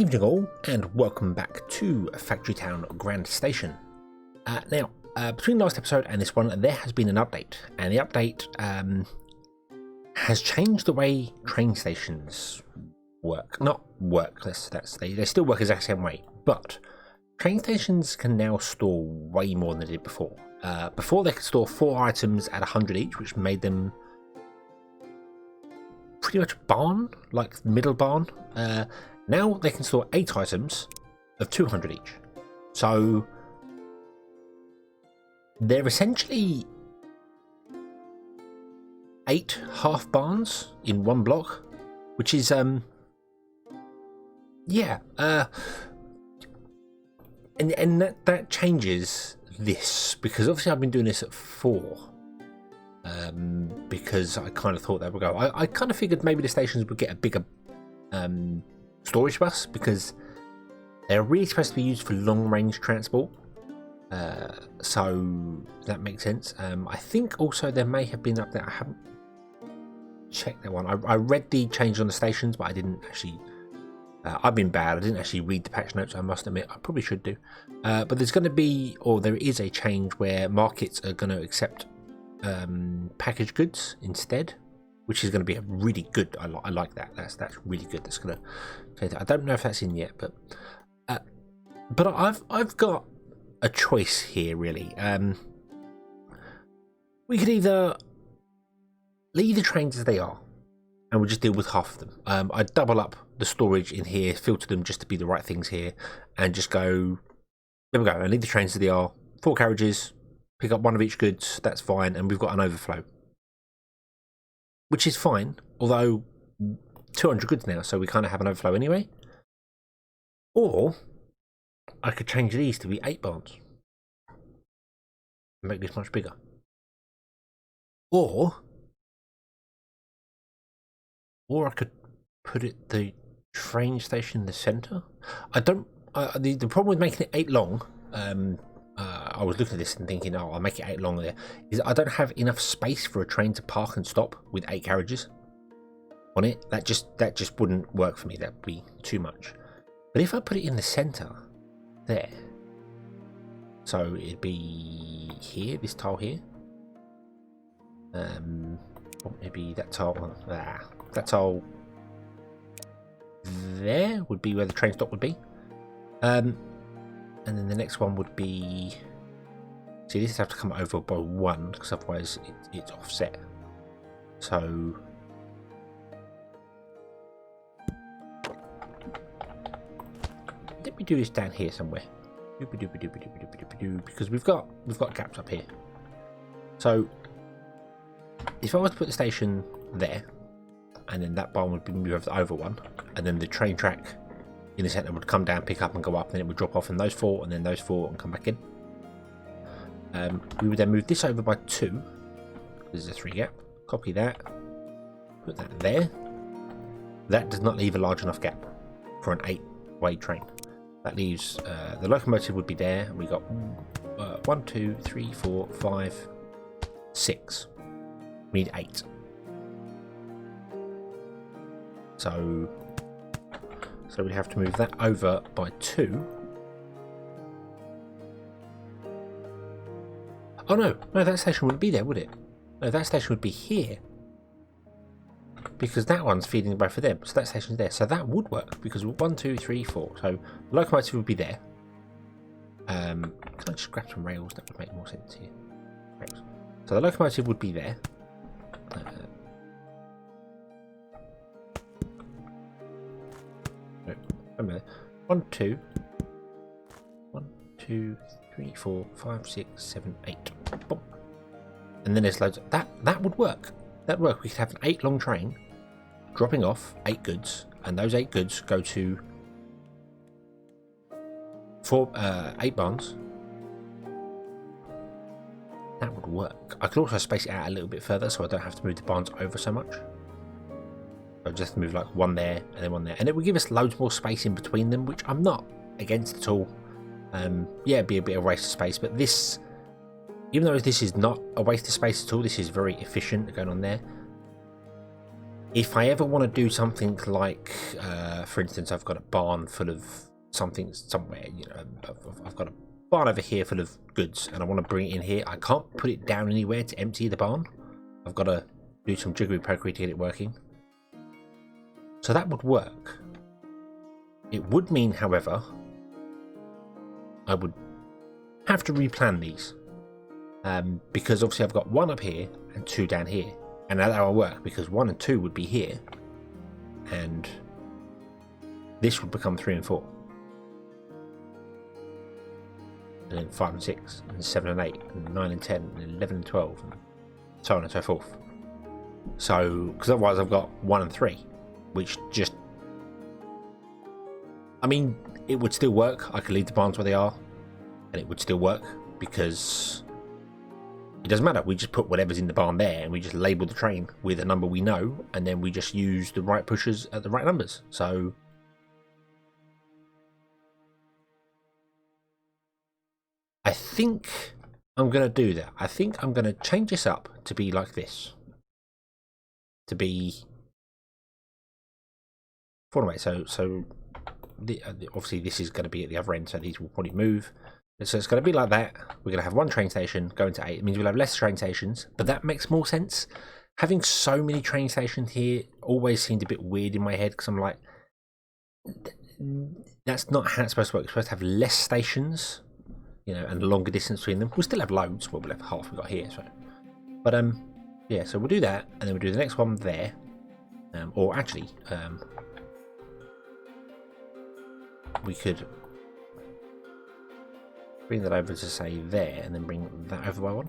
Evening all, and welcome back to Factory Town Grand Station. Between last episode and this one, there has been an update, and the update has changed the way train stations work. Not work, they still work exactly the same way, but train stations can now store way more than they did before. Before they could store 4 items at 100 each, which made them pretty much barn, like middle barn. Now they can store 8 items of 200 each. So they're essentially 8 half barns in one block, which is and that changes this, because obviously I've been doing this at 4. Because I kind of thought that would go. I kind of figured maybe the stations would get a bigger storage bus, because they're really supposed to be used for long range transport. So that makes sense. I think also there may have been up there. I haven't checked that one. I read the change on the stations, but I didn't actually. I've been bad. I didn't actually read the patch notes, I must admit. I probably should do. But there's going to be, or there is a change where markets are going to accept packaged goods instead, which is going to be a really good. I like that. That's really good. That's going to. I don't know if that's in yet, but I've got a choice here really. We could either leave the trains as they are, and we'll just deal with half of them. I'd double up the storage in here, filter them just to be the right things here, and just go. There we go. And leave the trains as they are. 4 carriages. Pick up 1 of each goods. That's fine, and we've got an overflow, which is fine, although 200 goods now, so we kind of have an overflow anyway. Or I could change these to be 8 barns and make this much bigger. Or I could put it the train station in the centre. I don't. The problem with making it 8 long. I was looking at this and thinking, oh, I'll make it 8 long there. Is I don't have enough space for a train to park and stop with 8 carriages on it. That just wouldn't work for me. That'd be too much. But if I put it in the centre, there, so it'd be here, this tile here. Maybe that tile. That tile there would be where the train stop would be. And then the next one would be. See, this would have to come over by 1, because otherwise it's offset. So let me do this down here somewhere. Because we've got gaps up here. So if I was to put the station there, and then that barn would be moved over 1, and then the train track in the centre would come down, pick up and go up, and then it would drop off in those 4, and then those 4 and come back in. We would then move this over by 2. There's a 3 gap. Copy that. Put that there. That does not leave a large enough gap for an 8-way train. That leaves the locomotive would be there. And we got 1, 2, 3, 4, 5, 6. We need 8. So we'd have to move that over by 2. Oh no, that station wouldn't be there, would it? No, that station would be here, because that one's feeding both of them. So that station's there. So that would work, because 1, 2, 3, 4. So the locomotive would be there. Can I just grab some rails? That would make more sense here. Rails. So the locomotive would be there. 1, 2, 3, 4, 5, 6, 7, 8. Boom. And then there's loads. That would work. That'd work. We could have an 8 long train dropping off 8 goods, and those 8 goods go to 8 barns. That would work. I could also space it out a little bit further, so I don't have to move the barns over so much. So just move like 1 there and then 1 there, and it would give us loads more space in between them, which I'm not against at all. It'd be a bit of a waste of space, but this, even though this is not a waste of space at all, this is very efficient going on there. if I ever want to do something like, for instance, I've got a barn full of something somewhere, you know, I've got a barn over here full of goods and I want to bring it in here. I can't put it down anywhere to empty the barn. I've got to do some jiggery pokery to get it working. So that would work. It would mean, however, I would have to replan these. Because obviously I've got 1 up here and 2 down here. And that will work because 1 and 2 would be here. And this would become 3 and 4. And then 5 and 6, and 7 and 8, and 9 and 10, and 11 and 12, and so on and so forth. So, because otherwise I've got 1 and 3, which just... I mean, it would still work. I could leave the barns where they are, and it would still work, because it doesn't matter. We just put whatever's in the barn there, and we just label the train with a number we know, and then we just use the right pushers at the right numbers. So... I think I'm going to do that. I think I'm going to change this up to be like this. To be... So obviously this is going to be at the other end, so these will probably move. So it's going to be like that. We're going to have 1 train station going to 8. It means we'll have less train stations, but that makes more sense. Having so many train stations here always seemed a bit weird in my head, because I'm like, that's not how it's supposed to work. It's supposed to have less stations, you know, and a longer distance between them. We'll still have loads. Well, we'll have half we got here. So, but yeah. So we'll do that, and then we'll do the next one there, or actually, we could bring that over to say there, and then bring that over by 1,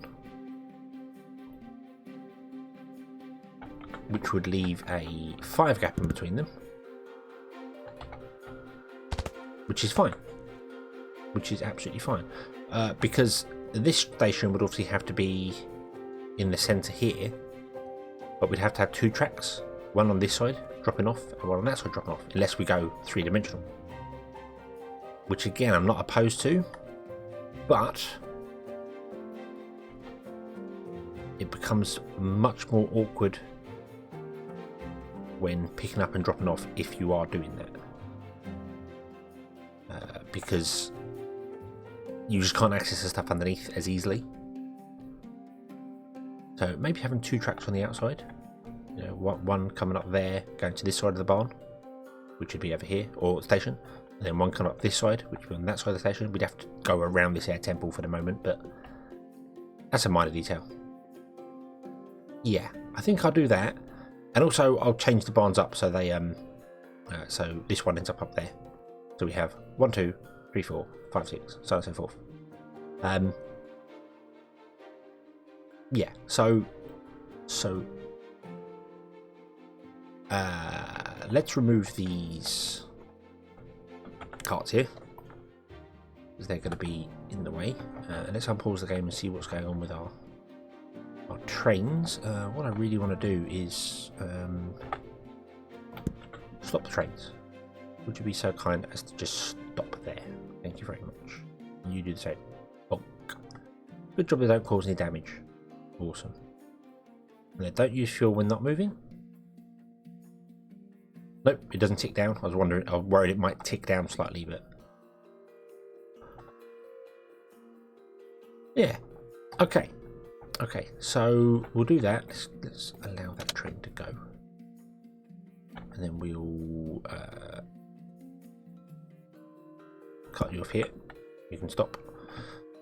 which would leave a 5 gap in between them, which is fine. Which is absolutely fine, because this station would obviously have to be in the centre here, but we'd have to have 2 tracks, 1 on this side dropping off and 1 on that side dropping off, unless we go 3-dimensional, which again I'm not opposed to, but it becomes much more awkward when picking up and dropping off if you are doing that, because you just can't access the stuff underneath as easily. So maybe having 2 tracks on the outside, you know, one coming up there going to this side of the barn, which would be over here, or station, and then 1 coming up this side, which would be on that side of the station. We'd have to go around this air temple for the moment, but that's a minor detail. Yeah, I think I'll do that, and also I'll change the barns up so they so this one ends up there. So we have 1, 2, 3, 4, 5, 6, so on and so forth. Yeah, so let's remove these carts here, because they're going to be in the way. And let's unpause the game and see what's going on with our trains. What I really want to do is stop the trains. Would you be so kind as to just stop there? Thank you very much. You do the same. Bonk. Good job they don't cause any damage. Awesome. And they don't use fuel when not moving? Nope, it doesn't tick down. I was worried it might tick down slightly, but... yeah. Okay. Okay, so we'll do that. Let's allow that train to go. And then we'll... cut you off here. You can stop.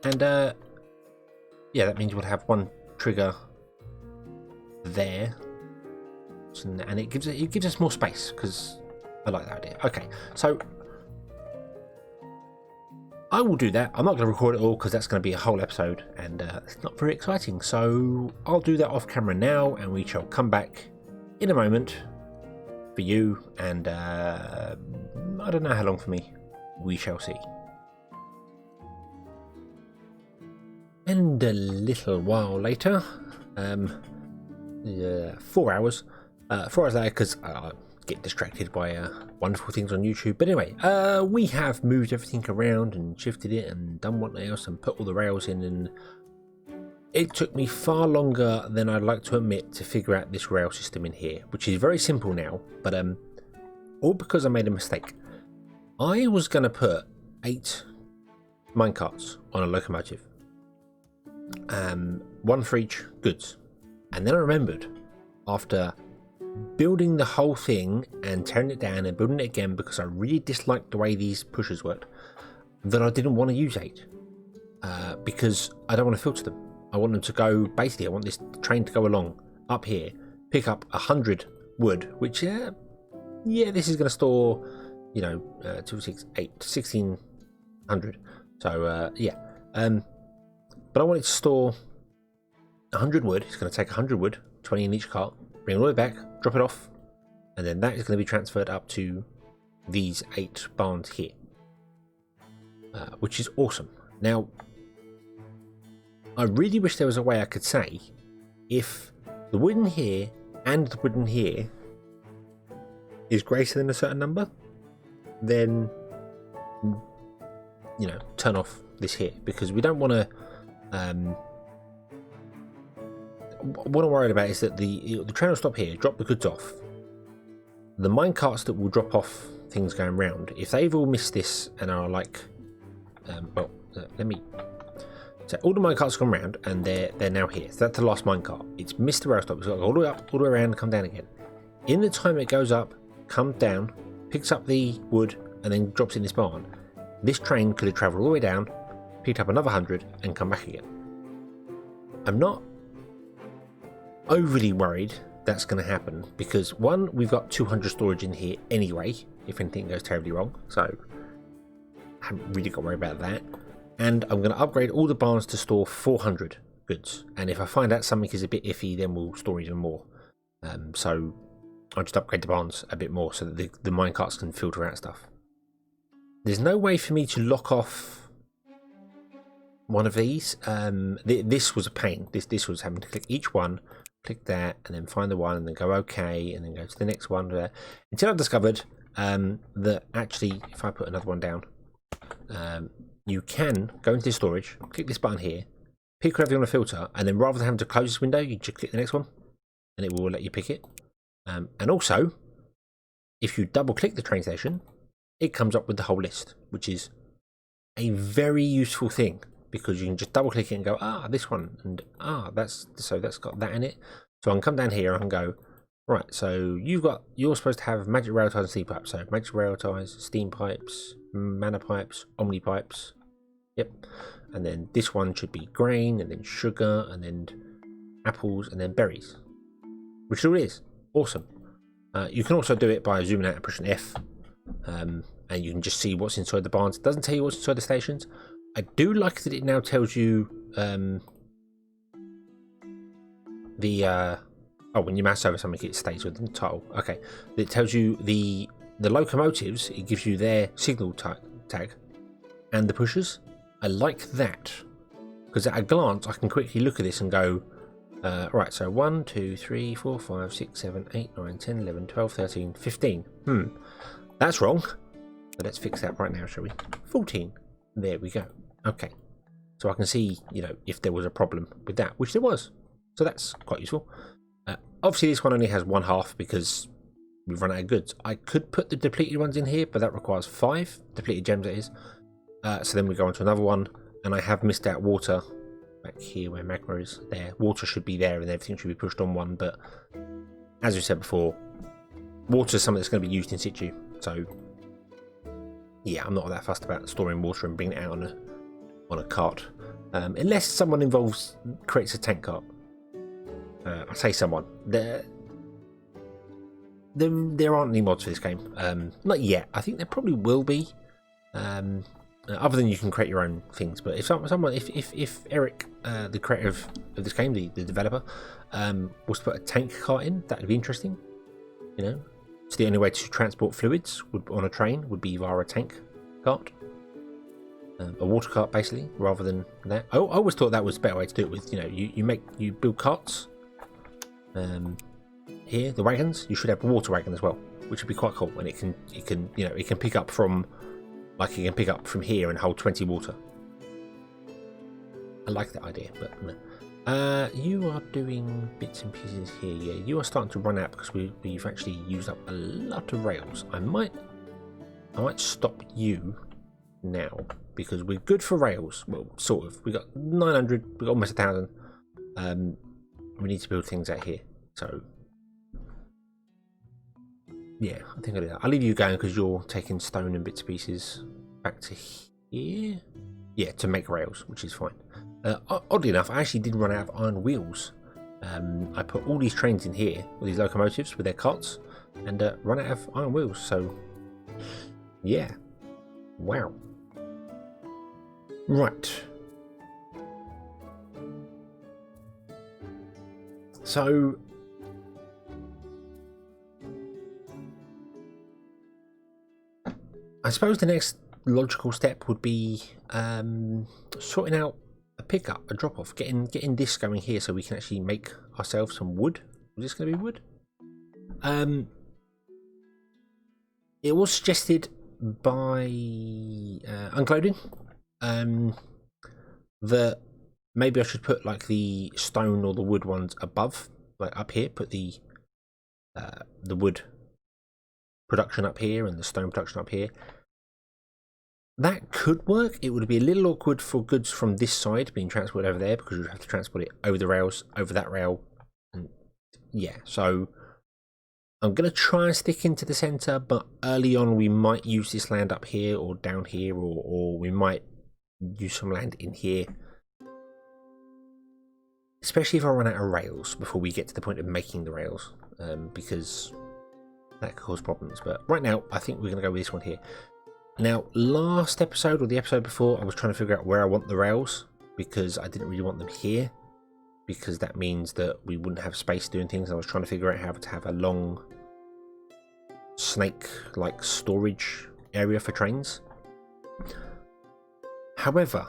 And yeah, that means we'll have 1 trigger there, and it gives us more space, because I like that idea. Okay, so I will do that. I'm not going to record it all because that's going to be a whole episode, and it's not very exciting. So I'll do that off camera now, and we shall come back in a moment for you. And I don't know how long for me. We shall see. And a little while later, 4 hours. 4 hours later, because I get distracted by wonderful things on YouTube. But anyway, we have moved everything around and shifted it and done what else and put all the rails in, and It took me far longer than I'd like to admit to figure out this rail system in here, which is very simple now, but all because I made a mistake. I was going to put 8 minecarts on a locomotive, one for each goods, and then I remembered after building the whole thing and tearing it down and building it again because I really disliked the way these pushers worked, that I didn't want to use 8 because I don't want to filter them. I want them to go, basically I want this train to go along up here, pick up 100 wood, which yeah, this is going to store, 2, 6, 8, 1600. So but I want it to store 100 wood. It's going to take 100 wood, 20 in each cart, bring it all the way back, drop it off, and then that is going to be transferred up to these 8 barns here, which is awesome. Now, I really wish there was a way I could say if the wood in here and the wood in here is greater than a certain number, then turn off this here, because we don't want to. What I'm worried about is that the train will stop here, drop the goods off. The mine carts that will drop off things going round, if they've all missed this and are like, let me. So all the mine carts have gone round and they're now here. So that's the last mine cart. It's missed the rail stop. It's got to go all the way up, all the way around, and come down again. In the time it goes up, comes down, picks up the wood, and then drops it in this barn, this train could have travelled all the way down, picked up another 100, and come back again. I'm not overly worried that's going to happen because, one, we've got 200 storage in here anyway, if anything goes terribly wrong, so I haven't really got to worry about that. And I'm going to upgrade all the barns to store 400 goods, and if I find out something is a bit iffy, then we'll store even more. So I'll just upgrade the barns a bit more so that the minecarts can filter out stuff. There's no way for me to lock off one of these. This was a pain. This was having to click each one, click that, and then find the one, and then go OK, and then go to the next one. Until I discovered that actually, if I put another one down, you can go into storage, click this button here, pick whatever you want to filter, and then rather than having to close this window, you just click the next one, and it will let you pick it. And also, if you double click the train station, it comes up with the whole list, which is a very useful thing because you can just double click it and go, this one, and that's got that in it. So I can come down here and I can go, right, so you're supposed to have magic rail ties and steam pipes. So magic rail ties, steam pipes, mana pipes, omni pipes. Yep. And then this one should be grain, and then sugar, and then apples, and then berries, which it all is. Awesome. You can also do it by zooming out and pushing F. And you can just see what's inside the barns. It doesn't tell you what's inside the stations. I do like that it now tells you when you mouse over something it stays within the title. Okay, it tells you the locomotives. It gives you their signal tag and the pushers. I like that because at a glance I can quickly look at this and go, right, so 1, 2, 3, 4, 5, 6, 7, 8, 9, 10, 11, 12, 13, 15. That's wrong. So let's fix that right now, shall we? 14. There we go. Okay. So I can see, if there was a problem with that, which there was. So that's quite useful. Obviously, this one only has 1/2 because we've run out of goods. I could put the depleted ones in here, but that requires 5 depleted gems, that is. So then we go on to another one, and I have missed out water back here where magma is. There, water should be there, and everything should be pushed on one. But as we said before, water is something that's going to be used in situ. So yeah, I'm not that fussed about storing water and bringing it out on a cart, unless someone creates a tank cart. I say someone. There aren't any mods for this game. Not yet. I think there probably will be. Other than you can create your own things, but if Eric, the creator of this game, the developer, was to put a tank cart in, that would be interesting. So the only way to transport fluids on a train would be via a tank cart, a water cart basically, rather than that. I always thought that was a better way to do it. With you build carts. Here the wagons, you should have a water wagon as well, which would be quite cool, and it can pick up from. Like you can pick up from here and hold 20 water. I like that idea, but You are doing bits and pieces here. Yeah, you are starting to run out because we've actually used up a lot of rails. I might stop you now because we're good for rails. Well, sort of. We got 900. We got almost 1,000. We need to build things out here. So yeah, I think I'll do that. I'll leave you going because you're taking stone and bits and pieces back to here. Yeah, to make rails, which is fine. Oddly enough, I actually did run out of iron wheels. I put all these trains in here, all these locomotives with their carts, and run out of iron wheels. So yeah, wow. Right. So I suppose the next logical step would be sorting out a pickup, a drop off, getting this going here so we can actually make ourselves some wood. Is this going to be wood? It was suggested by Unclouding that maybe I should put like the stone or the wood ones above, like up here. Put the wood production up here and the stone production up here. That could work. It would be a little awkward for goods from this side being transported over there because you'd have to transport it over the rails, over that rail. And yeah, so I'm going to try and stick into the centre, but early on we might use this land up here or down here, or we might use some land in here. Especially if I run out of rails before we get to the point of making the rails, because that could cause problems. But right now, I think we're going to go with this one here. Now, last episode, or the episode before, I was trying to figure out where I want the rails, because I didn't really want them here, because that means that we wouldn't have space doing things. I was trying to figure out how to have a long snake-like storage area for trains. However,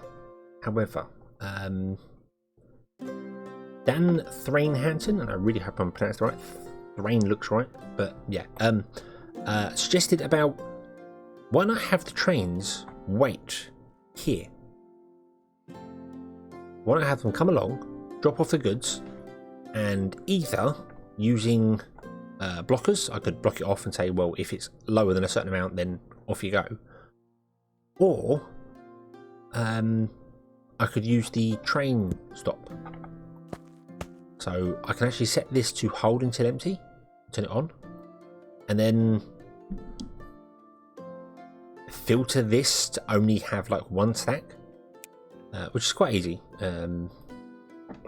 Dan Thrain Hansen, and I really hope I'm pronounced right, Thrain looks right, but yeah, suggested about why not have the trains wait here? Why not have them come along, drop off the goods, and either using blockers, I could block it off and say, well, if it's lower than a certain amount, then off you go. Or I could use the train stop. So I can actually set this to hold until empty, turn it on, and then filter this to only have like one stack, which is quite easy,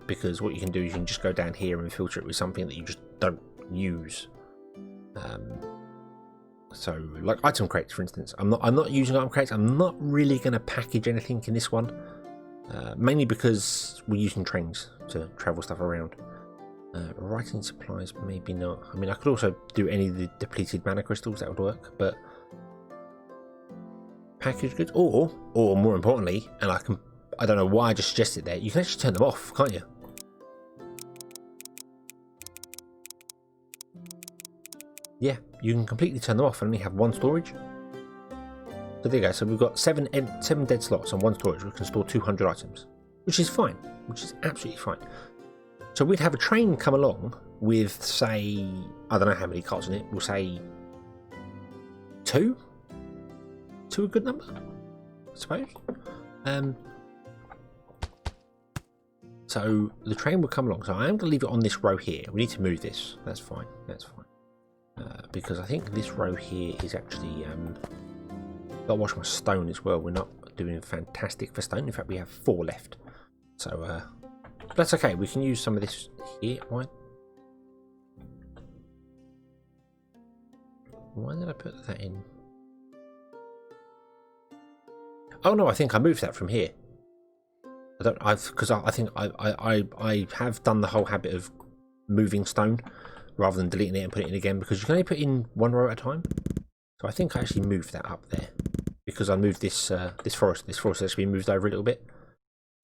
because what you can do is you can just go down here and filter it with something that you just don't use. So like item crates, for instance, I'm not using item crates. I'm not really going to package anything in this one, mainly because we're using trains to travel stuff around. Writing supplies, maybe not. I mean, I could also do any of the depleted mana crystals, that would work, but package goods, or more importantly, and I don't know why I just suggested that, you can actually turn them off, can't you? Yeah, you can completely turn them off and only have one storage. So there you go. So we've got seven dead slots and one storage. We can store 200 items, which is fine, which is absolutely fine. So we'd have a train come along with, say, I don't know how many carts in it. We'll say 2. 2 a good number, I suppose. So the train will come along. So I am going to leave it on this row here. We need to move this. That's fine. That's fine. Because I think this row here is actually got to wash my stone as well. We're not doing fantastic for stone. In fact, we have 4 left. So that's okay. We can use some of this here. Why did I put that in? Oh no, I think I moved that from here. I think I have done the whole habit of moving stone rather than deleting it and putting it in again, because you can only put in one row at a time. So I think I actually moved that up there because I moved this this forest. This forest has actually moved over a little bit,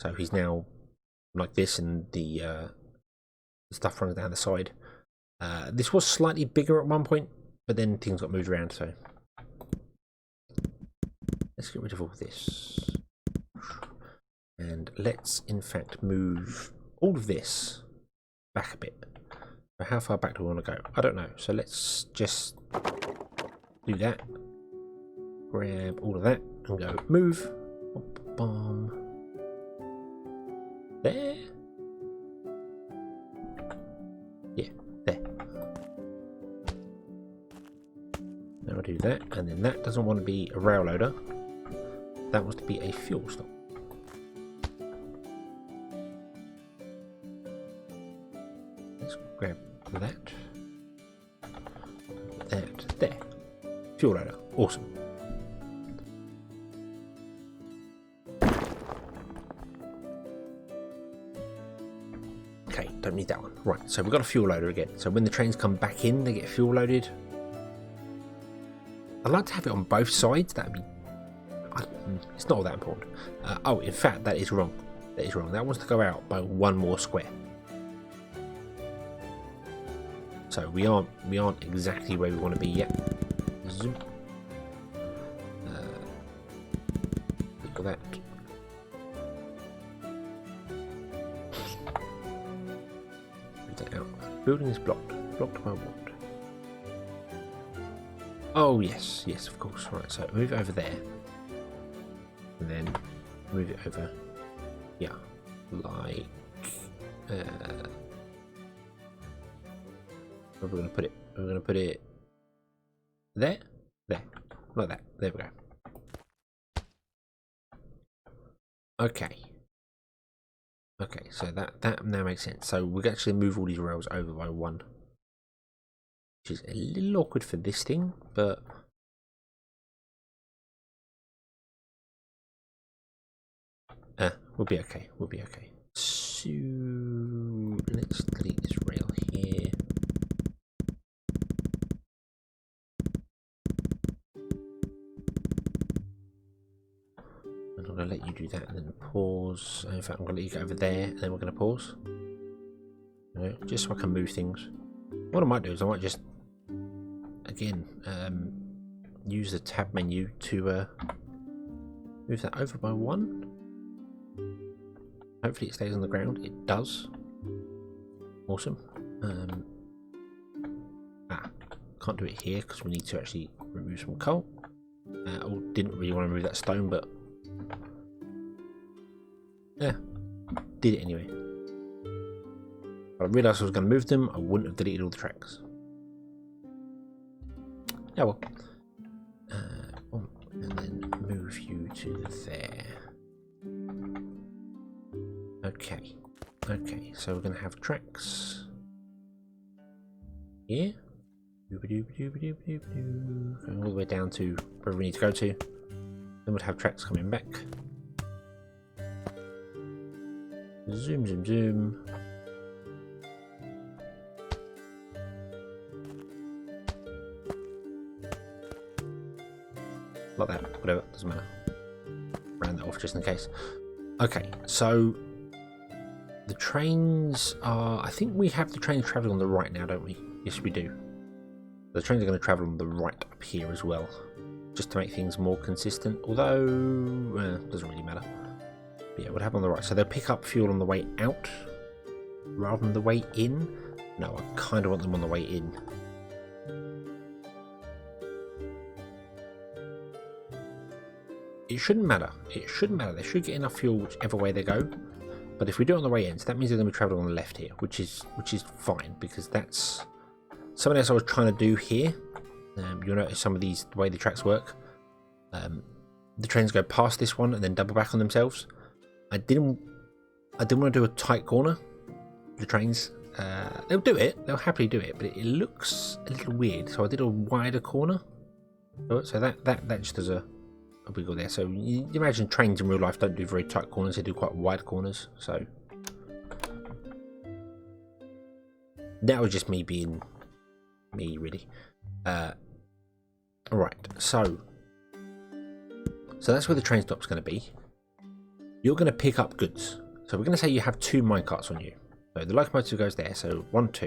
so he's now like this, and the stuff runs down the side. This was slightly bigger at one point, but then things got moved around. So let's get rid of all this, and let's in fact move all of this back a bit. So how far back do we want to go? I don't know. So let's just do that. Grab all of that and go move. Bomb. There. Yeah, there. Now we'll do that, and then that doesn't want to be a rail loader. That wants to be a fuel stop. Let's grab that. That there. Fuel loader. Awesome. Okay, don't need that one. Right, so we've got a fuel loader again. So when the trains come back in, they get fuel loaded. I'd like to have it on both sides. That'd be... it's not all that important. Oh, in fact, that is wrong. That is wrong. That wants to go out by one more square. So we aren't exactly where we want to be yet. Zoom. Look at that. Building is blocked. Blocked by what? Oh yes, yes, of course. Right, so move it over there, and then move it over. Yeah, like. Where are we going to put it? We're going to put it there, there, like that. There we go. Okay. Okay, so that now makes sense. So we can actually move all these rails over by one, which is a little awkward for this thing, but we'll be okay. We'll be okay. So let's delete this rail here. And I'm going to let you do that and then pause. In fact, I'm going to let you go over there and then we're going to pause. Just so I can move things. What I might do is I might just, again, use the tab menu to move that over by one. Hopefully it stays on the ground. It does. Awesome. Can't do it here because we need to actually remove some coal. I didn't really want to remove that stone, but yeah, did it anyway. If I realised I was going to move them, I wouldn't have deleted all the tracks. Yeah, well. And then move you to there. Okay. Okay, so we're going to have tracks here. Going all the way down to where we need to go to. Then we'd have tracks coming back. Zoom, zoom, zoom. Like that, whatever, doesn't matter. Round that off just in case. Okay, so the trains are... I think we have the trains travelling on the right now, don't we? Yes, we do. The trains are going to travel on the right up here as well, just to make things more consistent, although it doesn't really matter. But yeah, we'll have on the right. So they'll pick up fuel on the way out rather than the way in. No, I kind of want them on the way in. It shouldn't matter. It shouldn't matter. They should get enough fuel whichever way they go. But if we do it on the way in, so that means they're going to be travelling on the left here, which is fine, because that's something else I was trying to do here. You'll notice some of these, the way the tracks work. The trains go past this one and then double back on themselves. I didn't want to do a tight corner. The trains, they'll do it. They'll happily do it, but it looks a little weird. So I did a wider corner. So that just does a wiggle there. So you imagine trains in real life don't do very tight corners. They do quite wide corners. So that was just me being me, really. Right, so that's where the train stop's going to be. You're going to pick up goods. So we're going to say you have 2 minecarts on you. So the locomotive goes there, so 1, 2.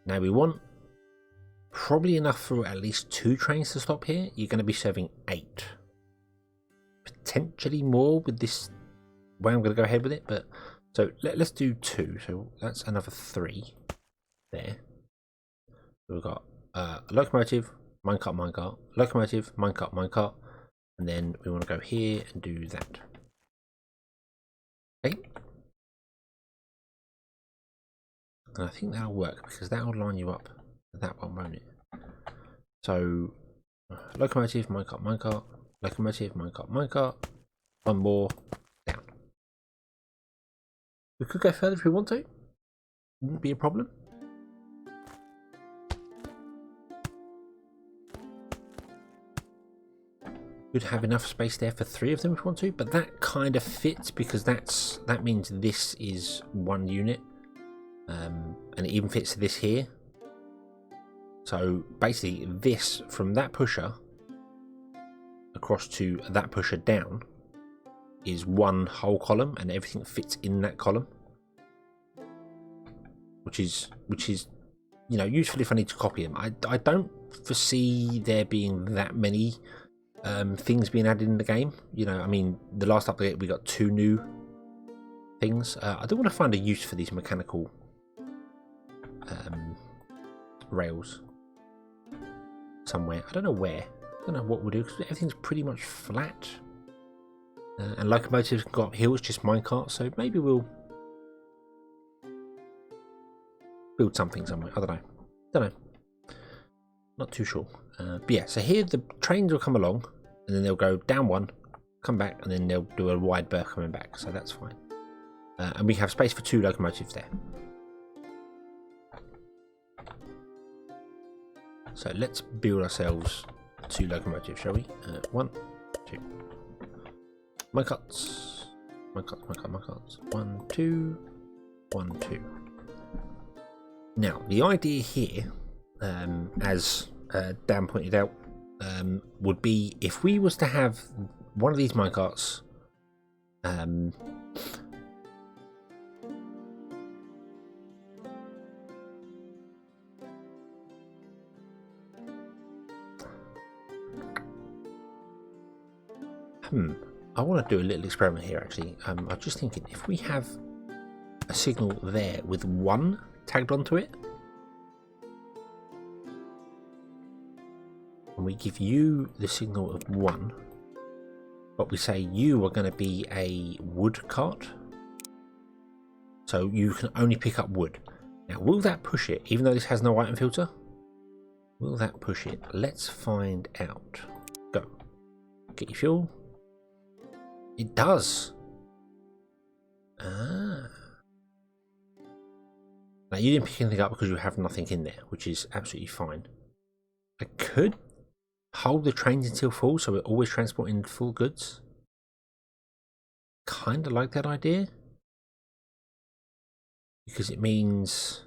Now we want probably enough for at least 2 trains to stop here. You're going to be serving 8. Potentially more with this way I'm going to go ahead with it. But So let's do 2. So that's another 3 there. So we've got locomotive, minecart, minecart, locomotive, minecart, minecart, and then we want to go here and do that. Okay. And I think that'll work because that'll line you up to that one, won't it? So locomotive, minecart, minecart, locomotive, minecart, minecart, one more down. We could go further if we want to. Wouldn't be a problem. Could have enough space there for 3 of them if we want to, but that kind of fits because that means this is 1 unit, and it even fits this here. So basically, this from that pusher across to that pusher down is 1 whole column, and everything fits in that column, which is you know, useful if I need to copy them. I don't foresee there being that many things being added in the game. You know, I mean, the last update we got 2 new things. I do want to find a use for these mechanical rails somewhere. I don't know where. I don't know what we'll do because everything's pretty much flat. And locomotives can go up hills, just minecart. So maybe we'll build something somewhere. I don't know. Not too sure. But yeah, so here the trains will come along and then they'll go down 1, come back, and then they'll do a wide berth coming back. So that's fine. And we have space for 2 locomotives there. So let's build ourselves 2 locomotives, shall we? 1, 2. Minecarts. 1, 2, 1, 2. Now, the idea here, as Dan pointed out, would be if we was to have one of these minecarts I want to do a little experiment here actually. I'm just thinking if we have a signal there with 1 tagged onto it, and we give you the signal of 1, but we say you are going to be a wood cart, so you can only pick up wood. Now will that push it, even though this has no item filter? Will that push it? Let's find out. Go. Get your fuel. It does. Ah. Now you didn't pick anything up because you have nothing in there, which is absolutely fine. I could hold the trains until full, so we're always transporting full goods. Kind of like that idea, because it means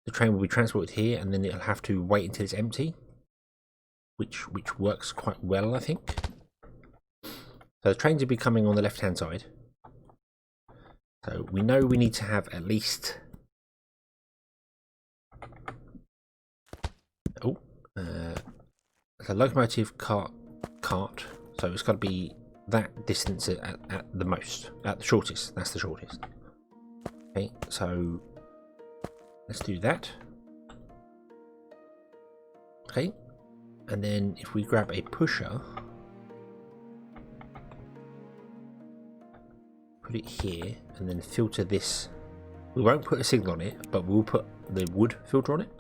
the train will be transported here, and then it'll have to wait until it's empty, which works quite well, I think. So the trains will be coming on the left-hand side. So we know we need to have at least a locomotive cart, so it's got to be that distance at the most, at the shortest. That's the shortest. Okay, so let's do that. Okay, and then if we grab a pusher, put it here, and then filter this. We won't put a signal on it, but we'll put the wood filter on it.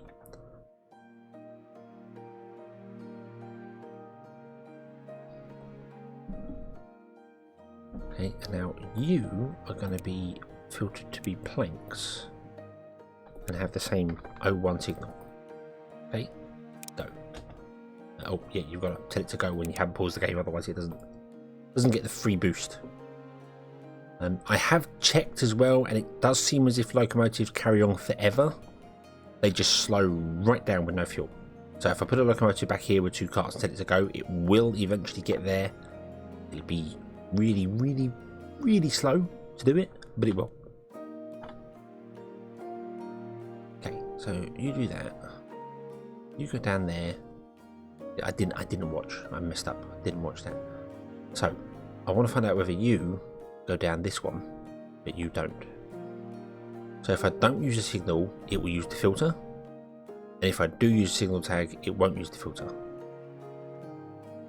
Okay, and now you are going to be filtered to be planks and have the same 01 signal. Okay, go. Oh yeah, you've got to tell it to go when you haven't paused the game, otherwise it doesn't get the free boost. I have checked as well, and it does seem as if locomotives carry on forever. They just slow right down with no fuel. So if I put a locomotive back here with 2 carts and tell it to go, it will eventually get there. It'll be really, really, really slow to do it, but it will. Okay, so you do that. You go down there. I didn't watch. I messed up. I didn't watch that. So I want to find out whether you go down this one but you don't. So if I don't use a signal, it will use the filter, and if I do use a signal tag, it won't use the filter.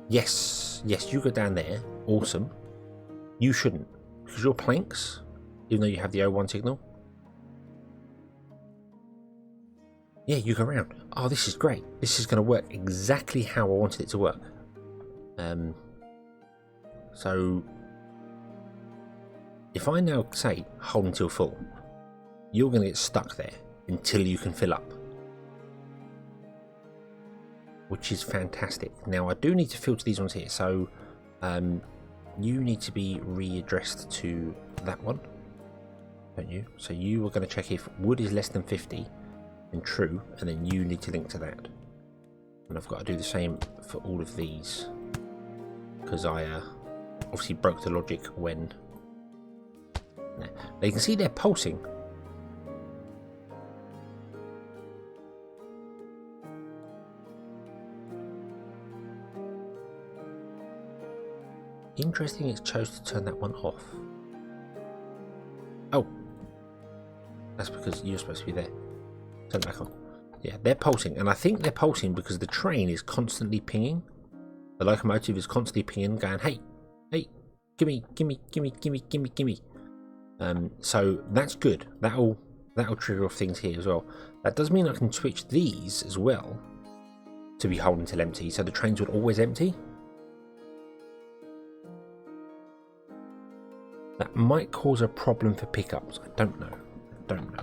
Yes, you go down there. Awesome. You shouldn't, because your planks, even though you have the O1 signal, yeah, you go around. Oh, this is great. This is going to work exactly how I wanted it to work. So if I now say hold until full, you're going to get stuck there until you can fill up, which is fantastic. Now I do need to filter these ones here, so you need to be readdressed to that one, don't you? So you are going to check if wood is less than 50 and true, and then you need to link to that. And I've got to do the same for all of these, because I obviously broke the logic when... Now you can see they're pulsing. Interesting, it chose to turn that one off. Oh, that's because you're supposed to be there. Turn it back on. Yeah, they're pulsing, and I think they're pulsing because the train is constantly pinging. The locomotive is constantly pinging, going, hey, gimme. So that's good. That'll trigger off things here as well. That does mean I can switch these as well to be hold until empty, so the trains would always empty. That might cause a problem for pickups. I don't know.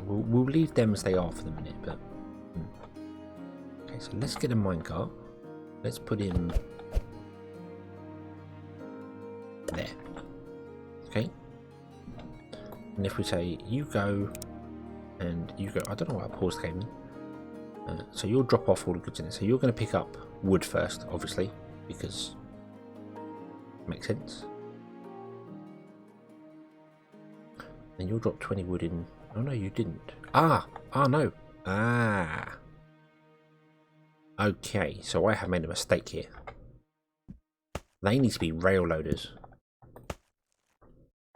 We'll leave them as they are for the minute. But okay, so let's get a minecart. Let's put in there. Okay. And if we say you go and you go, I don't know why I paused came in. So you'll drop off all the goods in it. So you're going to pick up wood first, obviously, because it makes sense. And you'll drop 20 wood in. Oh no, you didn't. No. Okay, so I have made a mistake here. They need to be rail loaders,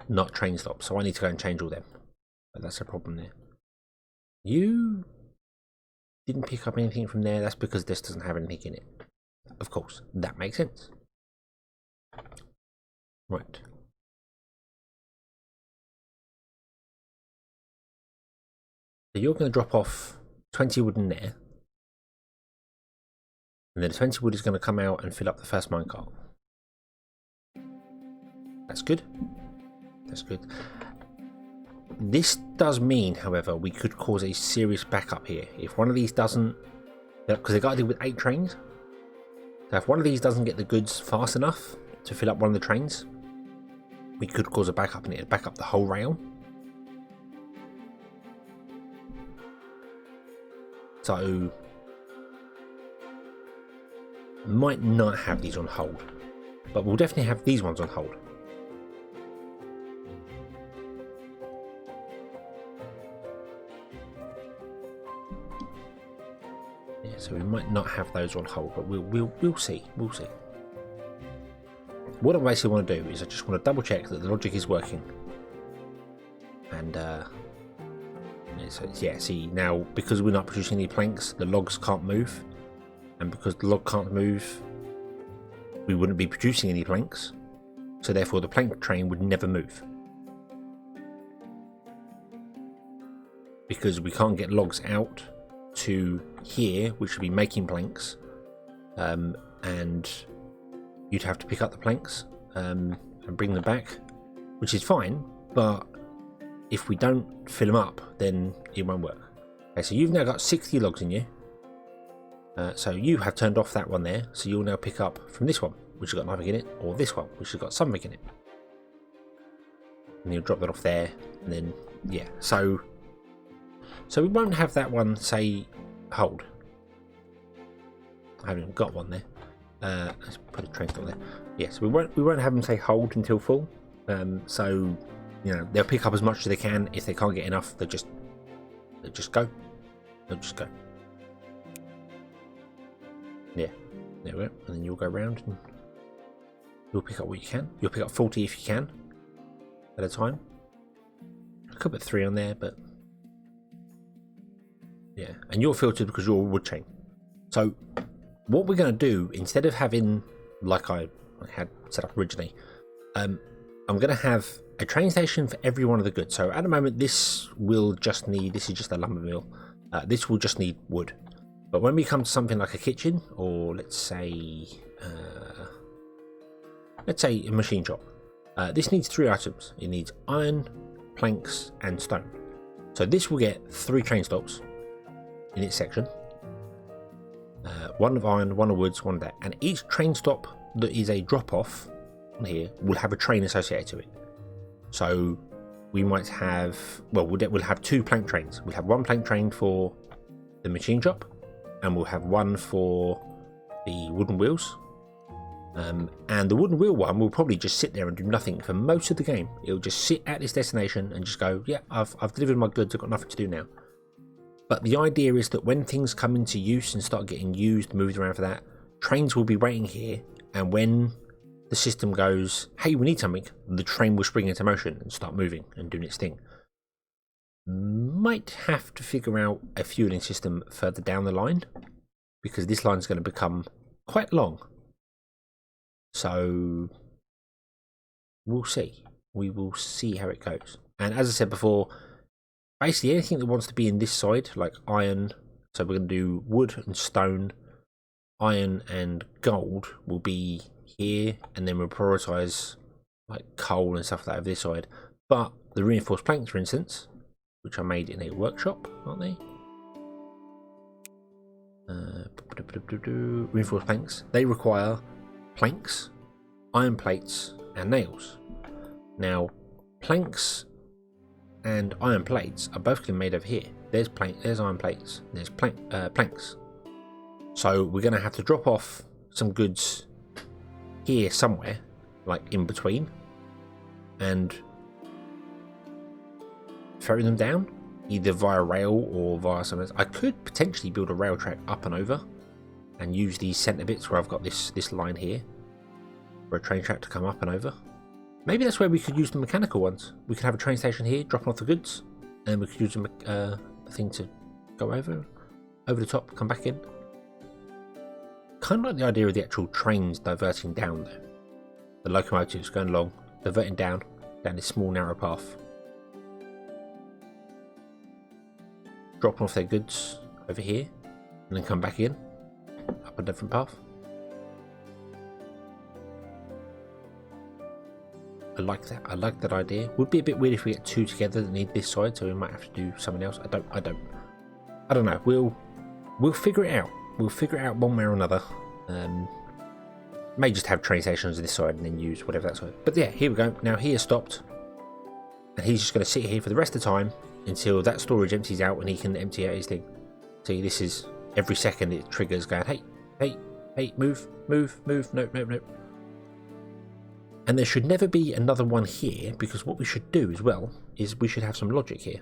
not train stops. So I need to go and change all them. But that's a problem there. You didn't pick up anything from there. That's because this doesn't have anything in it. Of course, that makes sense. Right. So you're going to drop off 20 wood in there, and then the 20 wood is going to come out and fill up the first minecart. That's good. That's good. This does mean, however, we could cause a serious backup here. If one of these doesn't, because they got to deal with 8 trains. So if one of these doesn't get the goods fast enough to fill up one of the trains, we could cause a backup, and it'll back up the whole rail. So might not have these on hold, but we'll definitely have these ones on hold. Yeah, so we might not have those on hold, but we'll see. We'll see. What I basically want to do is I just want to double check that the logic is working, and so yeah, see now, because we're not producing any planks, the logs can't move, and because the log can't move, we wouldn't be producing any planks, so therefore the plank train would never move, because we can't get logs out to here, which would be making planks, and you'd have to pick up the planks and bring them back, which is fine, but if we don't fill them up, then it won't work. Okay, so you've now got 60 logs in you. So you have turned off that one there, so you'll now pick up from this one, which has got nothing in it, or this one, which has got something in it. And you'll drop that off there, and then, yeah. So we won't have that one say hold. I haven't even got one there. Let's put a train stop there. Yeah, so we won't have them say hold until full. So you know, they'll pick up as much as they can. If they can't get enough, they'll just go. They'll just go. Yeah, there we go. And then you'll go around and you'll pick up what you can. You'll pick up 40 if you can at a time. could put 3 on there, but yeah. And you're filtered because you're a wood chain. So what we're going to do, instead of having, like I had set up originally, I'm going to have a train station for every one of the goods. So at the moment, this is just a lumber mill. This will just need wood. But when we come to something like a kitchen, or let's say a machine shop, this needs 3 items. It needs iron, planks, and stone. So this will get 3 train stops in its section. 1 of iron, 1 of woods, 1 of that. And each train stop that is a drop off on here will have a train associated to it. So we might have, well, we'll have 2 plank trains. We'll have 1 plank train for the machine shop, and we'll have 1 for the wooden wheels. And the wooden wheel one will probably just sit there and do nothing for most of the game. It'll just sit at this destination and just go, yeah, I've delivered my goods, I've got nothing to do now. But the idea is that when things come into use and start getting used, moved around for that, trains will be waiting here, and when the system goes, hey, we need something, the train will spring into motion and start moving and doing its thing. Might have to figure out a fueling system further down the line, because this line's going to become quite long. So we'll see. We will see how it goes. And as I said before, basically anything that wants to be in this side, like iron, so we're going to do wood and stone, iron and gold will be here, and then we'll prioritise like coal and stuff like that over this side. But the reinforced planks, for instance, which I made in a workshop, aren't they? Reinforced planks, they require planks, iron plates, and nails. Now, planks and iron plates are both made over here. There's iron plates, there's planks. So we're going to have to drop off some goods here somewhere, like in between, and ferry them down, either via rail or via something. I could potentially build a rail track up and over and use these centre bits where I've got this line here for a train track to come up and over. Maybe that's where we could use the mechanical ones. We could have a train station here, dropping off the goods, and we could use a thing to go over the top, come back in. Kind of like the idea of the actual trains diverting down though. The locomotives going along, diverting down this small narrow path. Dropping off their goods over here, and then come back in, up a different path. I like that. I like that idea. Would be a bit weird if we get 2 together that need this side, so we might have to do something else. I don't know. We'll figure it out. We'll figure it out one way or another. May just have train stations on this side and then use whatever that side. But yeah, here we go. Now he has stopped, and he's just going to sit here for the rest of the time until that storage empties out and he can empty out his thing. See, this is every second it triggers going, hey, move, nope. And there should never be another one here, because what we should do as well is we should have some logic here.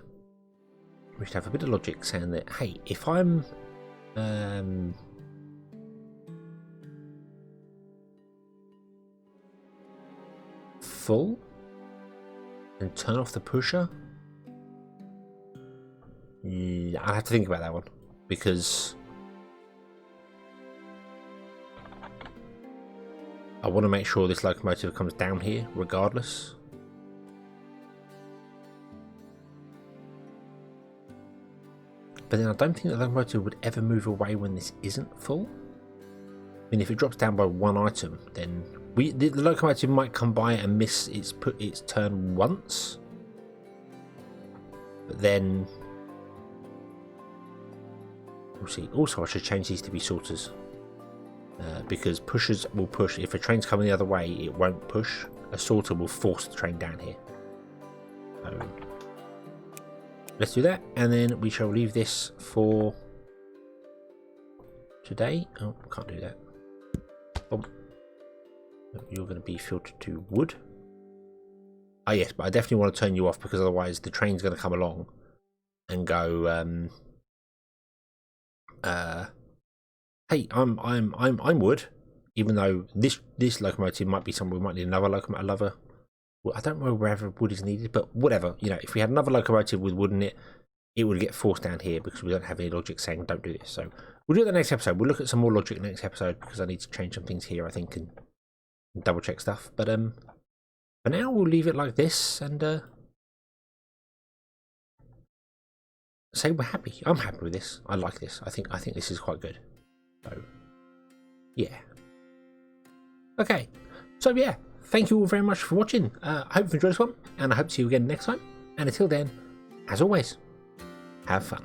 We should have a bit of logic saying that, hey, if I'm full and turn off the pusher, yeah, I have to think about that one, because I want to make sure this locomotive comes down here regardless. But then I don't think the locomotive would ever move away when this isn't full. I mean, if it drops down by 1 item, then the locomotive might come by and miss its turn once. But then we'll see. Also, I should change these to be sorters. Because pushers will push. If a train's coming the other way, it won't push. A sorter will force the train down here. So let's do that, and then we shall leave this for today. Oh, can't do that. Boom. You're going to be filtered to wood. Ah, yes, but I definitely want to turn you off, because otherwise the train's going to come along and go, hey, I'm wood, even though this locomotive might be somewhere we might need another locomotive, Well, I don't know wherever wood is needed, but whatever. You know, if we had another locomotive with wood in it, it would get forced down here because we don't have any logic saying don't do this. So we'll do it the next episode. We'll look at some more logic next episode because I need to change some things here, I think, and double check stuff. But for now, we'll leave it like this and say we're happy. I'm happy with this. I like this. I think this is quite good. So yeah. Okay. So yeah, thank you all very much for watching. I hope you enjoyed this one, and I hope to see you again next time. And until then, as always, have fun.